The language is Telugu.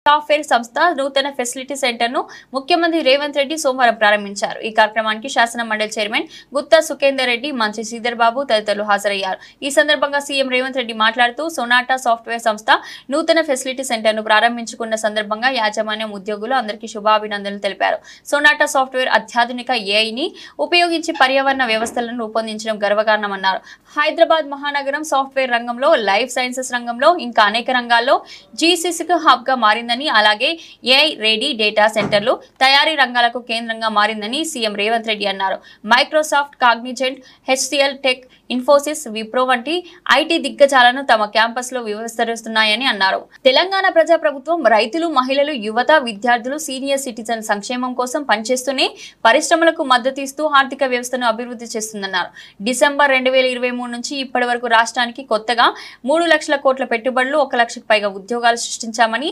సాఫ్ట్వేర్ సంస్థ నూతన ఫెసిలిటీ సెంటర్ ను ముఖ్యమంత్రి రేవంత్ రెడ్డి సోమవారం ప్రారంభించారు. ఈ కార్యక్రమానికి శాసన మండలి చైర్మన్ గుత్తా సుఖేందర్ రెడ్డి, మంత్రి శ్రీధర్ బాబు తదితరులు హాజరయ్యారు. ఈ సందర్భంగా సీఎం రేవంత్ రెడ్డి మాట్లాడుతూ సొనాటా సాఫ్ట్వేర్ సంస్థ నూతన ఫెసిలిటీ సెంటర్ ను ప్రారంభించుకున్న సందర్భంగా యాజమాన్యం, ఉద్యోగులు అందరికీ శుభాభినందనలు తెలిపారు. సొనాటా సాఫ్ట్వేర్ అత్యాధునిక ఏఐని ఉపయోగించి పర్యావరణ వ్యవస్థలను రూపొందించడం గర్వకారణమన్నారు. హైదరాబాద్ మహానగరం సాఫ్ట్వేర్ రంగంలో, లైఫ్ సైన్సెస్ రంగంలో, ఇంకా అనేక రంగాల్లో జీసీసీకి హబ్ గా మారిందని, అలాగే ఏఐ రెడీ డేటా సెంటర్లు తయారీ రంగాలకు కేంద్రంగా మారిందని సీఎం రేవంత్ రెడ్డి అన్నారు. Microsoft, Cognizant, HCl tech, Infosys, Wipro వంటి ఐటీ దిగ్గజాలను తమ క్యాంపస్ లో విస్తరిస్తున్నాయని అన్నారు. తెలంగాణ ప్రజాప్రభుత్వం రైతులు, మహిళలు, యువత, విద్యార్థులు, సీనియర్ సిటిజన్ సంక్షేమం కోసం పనిచేస్తూనే పరిశ్రమలకు మద్దతు ఇస్తూ ఆర్థిక వ్యవస్థను అభివృద్ధి చేస్తుందన్నారు. డిసెంబర్ 2023 నుంచి ఇప్పటి వరకు రాష్ట్రానికి కొత్తగా 3 లక్షల కోట్ల పెట్టుబడులు, 1 లక్షకు పైగా ఉద్యోగాలు సృష్టించామని,